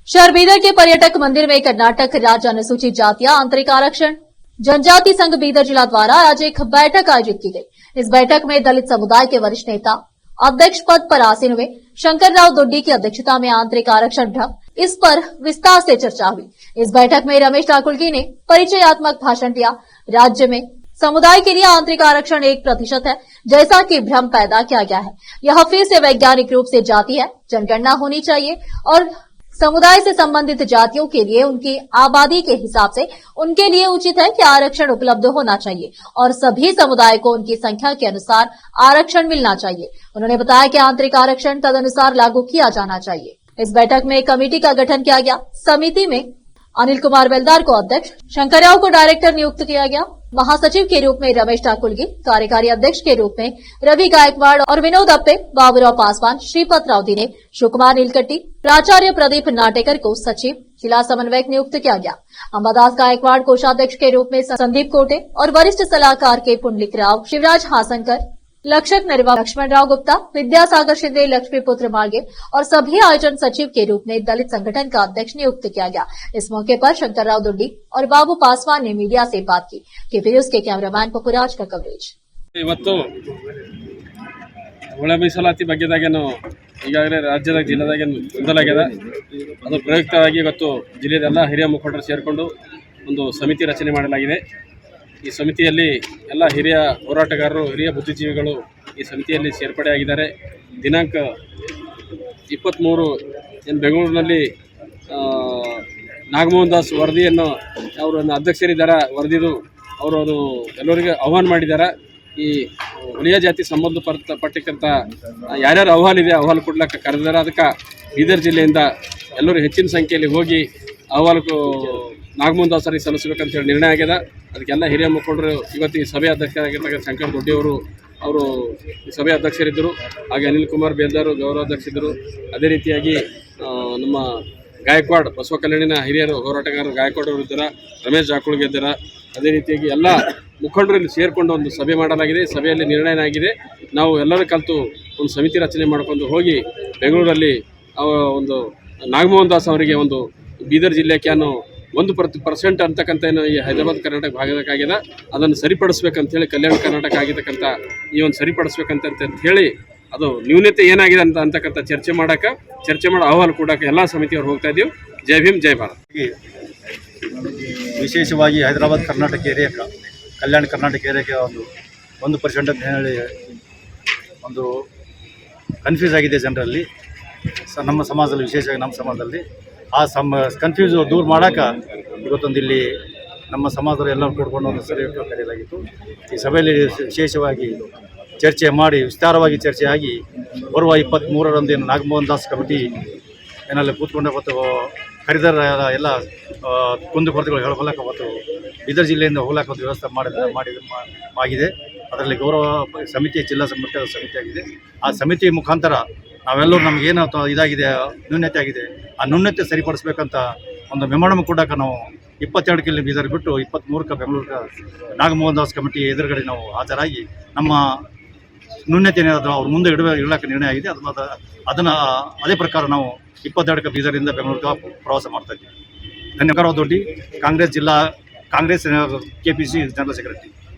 शहर बीदर के पर्यटक मंदिर में कर्नाटक राज्य अनुसूचित जातियां आंतरिक आरक्षण जनजाति संघ बीदर जिला द्वारा आज एक बैठक आयोजित की गई। इस बैठक में दलित समुदाय के वरिष्ठ नेता अध्यक्ष पद पर आसीन हुए शंकरराव दोड्डी की अध्यक्षता में आंतरिक आरक्षण भ्रम इस पर विस्तार से चर्चा हुई। इस बैठक में रमेश ठाकुरगी ने परिचयात्मक भाषण दिया। राज्य में समुदाय के लिए आंतरिक आरक्षण 1% है, जैसा कि भ्रम पैदा किया गया है। यह फिर से वैज्ञानिक रूप से जाति है, जनगणना होनी चाहिए और समुदाय से संबंधित जातियों के लिए उनकी आबादी के हिसाब से उनके लिए उचित है कि आरक्षण उपलब्ध होना चाहिए और सभी समुदाय को उनकी संख्या के अनुसार आरक्षण मिलना चाहिए। उन्होंने बताया कि आंतरिक आरक्षण तदनुसार लागू किया जाना चाहिए। इस बैठक में एक कमेटी का गठन किया गया। समिति में अनिल कुमार बेलदार को अध्यक्ष, शंकरराव को डायरेक्टर नियुक्त किया गया। महासचिव के रूप में रमेश ठाकुरगी, कार्यकारी अध्यक्ष के रूप में रवि गायकवाड़ और विनोद अप्पे, बाबूराव पासवान, श्रीपत राव दिने, शिवकुमार नीलकट्टी, प्राचार्य प्रदीप नाटेकर को सचिव, जिला समन्वयक नियुक्त किया गया। अंबादास गायकवाड़ कोषाध्यक्ष के रूप में संदीप कोटे और वरिष्ठ सलाहकार के पुंडलिक राव, शिवराज हासनकर, लक्षक नरवा, लक्ष्मण राव गुप्ता, विद्यासागर शिंदे, लक्ष्मीपुत्र मार्गे और सभी आयोजन सचिव के रूप में दलित संगठन का अध्यक्ष नियुक्त किया गया। इस मौके पर शंकरराव दोड्डी और बाबू पासवान ने मीडिया से बात की। केपी न्यूज के कैमरामैन पपुराज का कवरेज। ಇವತ್ತು ಒಳ ಮೀಸಲಾತಿ ಬಗ್ಗೆದಾಗೇನು ಈಗಾಗಲೇ ರಾಜ್ಯದ ಜಿಲ್ಲೆದಾಗೇನು ಮೊದಲಾಗ್ಯದ ಅದು ಪ್ರಯುಕ್ತವಾಗಿ ಇವತ್ತು ಜಿಲ್ಲೆಯ ಎಲ್ಲ ಹಿರಿಯ ಮುಖಂಡರು ಸೇರಿಕೊಂಡು ಒಂದು ಸಮಿತಿ ರಚನೆ ಮಾಡಲಾಗಿದೆ। ಈ ಸಮಿತಿಯಲ್ಲಿ ಎಲ್ಲ ಹಿರಿಯ ಹೋರಾಟಗಾರರು, ಹಿರಿಯ ಬುದ್ಧಿಜೀವಿಗಳು ಈ ಸಮಿತಿಯಲ್ಲಿ ಸೇರ್ಪಡೆಯಾಗಿದ್ದಾರೆ। ದಿನಾಂಕ 23 ಬೆಂಗಳೂರಿನಲ್ಲಿ ನಾಗಮೋಹನ್ ದಾಸ್ ವರದಿಯನ್ನು ಅವರನ್ನು ಅಧ್ಯಕ್ಷರಿದ್ದಾರೆ, ವರದಿದು ಅವರು ಎಲ್ಲರಿಗೆ ಆಹ್ವಾನ ಮಾಡಿದ್ದಾರೆ। ಈ ವಲಯ ಜಾತಿ ಸಂಬಂಧಪಟ್ಟಂಥ ಯಾರ್ಯಾರು ಅಹವಾಲಿದೆ ಅಹವಾಲು ಕೊಡ್ಲಿಕ್ಕೆ ಕರೆದಿದ್ದಾರೆ। ಅದಕ್ಕೆ ಬೀದರ್ ಜಿಲ್ಲೆಯಿಂದ ಎಲ್ಲರೂ ಹೆಚ್ಚಿನ ಸಂಖ್ಯೆಯಲ್ಲಿ ಹೋಗಿ ಅಹವಾಲು ನಾಗಮೋಹನ್ ದಾಸರಿಗೆ ಸಲ್ಲಿಸಬೇಕಂತೇಳಿ ನಿರ್ಣಯ ಆಗಿದೆ। ಅದಕ್ಕೆಲ್ಲ ಹಿರಿಯ ಮುಖಂಡರು ಇವತ್ತು ಈ ಸಭೆ ಅಧ್ಯಕ್ಷರಾಗಿರ್ತಕ್ಕಂಥ ಶಂಕರ್ ದೊಡ್ಡಿಯವರು ಈ ಸಭೆ ಅಧ್ಯಕ್ಷರಿದ್ದರು, ಹಾಗೆ ಅನಿಲ್ ಕುಮಾರ್ ಬೇಲ್ದಾರು ಗೌರವಾಧ್ಯಕ್ಷರಿದ್ದರು। ಅದೇ ರೀತಿಯಾಗಿ ನಮ್ಮ ಗಾಯಕ್ವಾಡ್ ಬಸವ ಕಲ್ಯಾಣಿನ ಹಿರಿಯರು ಹೋರಾಟಗಾರರು ಗಾಯಕ್ವಾಡ್ ಅವರು ಇದ್ದಾರೆ, ರಮೇಶ್ ಜಾಕುಳ್ಗೆ ಇದ್ದಾರೆ। ಅದೇ ರೀತಿಯಾಗಿ ಎಲ್ಲ ಮುಖಂಡರಲ್ಲಿ ಸೇರಿಕೊಂಡು ಒಂದು ಸಭೆ ಮಾಡಲಾಗಿದೆ। ಸಭೆಯಲ್ಲಿ ನಿರ್ಣಯ ಆಗಿದೆ, ನಾವು ಎಲ್ಲರೂ ಕಲಿತು ಒಂದು ಸಮಿತಿ ರಚನೆ ಮಾಡಿಕೊಂಡು ಹೋಗಿ ಬೆಂಗಳೂರಲ್ಲಿ ಒಂದು ನಾಗಮೋಹನ್ ದಾಸ್ ಅವರಿಗೆ ಒಂದು ಬೀದರ್ ಜಿಲ್ಲೆಗೆ 1% ಅಂತಕ್ಕಂಥ ಏನು ಈ ಹೈದರಾಬಾದ್ ಕರ್ನಾಟಕ ಭಾಗದಾಗಿದೆ ಅದನ್ನು ಸರಿಪಡಿಸ್ಬೇಕಂತೇಳಿ, ಕಲ್ಯಾಣ ಕರ್ನಾಟಕ ಆಗಿರ್ತಕ್ಕಂಥ ಈ ಒಂದು ಸರಿಪಡಿಸ್ಬೇಕಂತ ಹೇಳಿ ಅದು ನ್ಯೂನತೆ ಏನಾಗಿದೆ ಅಂತಕ್ಕಂಥ ಚರ್ಚೆ ಮಾಡೋ ಅಹವಾಲು ಕೊಡೋಕೆ ಎಲ್ಲ ಸಮಿತಿಯವರು ಹೋಗ್ತಾ ಇದ್ದೀವಿ। ಜೈ ಭೀಮ್, ಜೈ ಭಾರತ್। ವಿಶೇಷವಾಗಿ ಹೈದರಾಬಾದ್ ಕರ್ನಾಟಕ ಏರಿಯಾಕ್ಕೆ, ಕಲ್ಯಾಣ ಕರ್ನಾಟಕ ಏರಿಯಾಕ್ಕೆ 1% ಅಂತ ಹೇಳಿ ಒಂದು ಕನ್ಫ್ಯೂಸ್ ಆಗಿದೆ ಜನರಲ್ಲಿ, ನಮ್ಮ ಸಮಾಜದಲ್ಲಿ, ವಿಶೇಷವಾಗಿ ನಮ್ಮ ಸಮಾಜದಲ್ಲಿ ಆ ಕನ್ಫ್ಯೂಸ್ ದೂರ ಮಾಡೋಕೆ ಇವತ್ತೊಂದು ಇಲ್ಲಿ ನಮ್ಮ ಸಮಾಜದಲ್ಲಿ ಎಲ್ಲರೂ ಕೂಡ್ಕೊಂಡು ಒಂದು ಸಭೆ ಕರೆಯಲಾಗಿತ್ತು। ಈ ಸಭೆಯಲ್ಲಿ ವಿಶೇಷವಾಗಿ ಚರ್ಚೆ ಮಾಡಿ, ವಿಸ್ತಾರವಾಗಿ ಚರ್ಚೆ ಆಗಿ ಬರುವ 23ರಂದು ನಾಗಮೋಹನ್ ದಾಸ್ ಕಮಿಟಿ ಏನೆಲ್ಲ ಕೂತ್ಕೊಂಡು ಅವತ್ತು ಕರೆದರ ಎಲ್ಲ ಕುಂದುಕೊರತೆಗಳು ಹೇಳ್ಕೊಳ್ಳೋಕೆ ಅವತ್ತು ಬೀದರ್ ಜಿಲ್ಲೆಯಿಂದ ಹೋಗ್ಲಾಕ ಒಂದು ವ್ಯವಸ್ಥೆ ಆಗಿದೆ। ಅದರಲ್ಲಿ ಗೌರವ ಸಮಿತಿ, ಜಿಲ್ಲಾ ಮಟ್ಟದ ಸಮಿತಿ ಆಗಿದೆ। ಆ ಸಮಿತಿ ಮುಖಾಂತರ ನಾವೆಲ್ಲರೂ ನಮಗೇನು ಇದಾಗಿದೆ, ನ್ಯೂನತೆ ಆಗಿದೆ, ಆ ನ್ಯೂನತೆ ಸರಿಪಡಿಸ್ಬೇಕಂತ ಒಂದು ಮೆಮೊರಂ ಕೊಡೋಕೆ ನಾವು 22 ಕಿಲೋ ಬೀದರ್ ಬಿಟ್ಟು 23ಕ್ಕೆ ಬೆಂಗಳೂರಿಗೆ ನಾಗಮೋಹನ್ ದಾಸ್ ಕಮಿಟಿ ಎದುರುಗಡೆ ನಾವು ಹಾಜರಾಗಿ ನಮ್ಮ ನ್ಯೂನತೆ ಏನಾದರೂ ಅವ್ರ ಮುಂದೆ ಇಡೋಕ್ಕೆ ನಿರ್ಣಯ ಆಗಿದೆ। ಅದನ್ನು ಅದೇ ಪ್ರಕಾರ ನಾವು 22ಕ್ಕೆ ಬೀದರಿಂದ ಬೆಂಗಳೂರಿಗೆ ಪ್ರವಾಸ ಮಾಡ್ತಾ ಇದ್ದೀವಿ। ಧನ್ಯವಾದ. ದೊಡ್ಡಿ, ಕಾಂಗ್ರೆಸ್ ಜಿಲ್ಲಾ ಕಾಂಗ್ರೆಸ್ KPC ಜನರಲ್ ಸೆಕ್ರೆಟರಿ।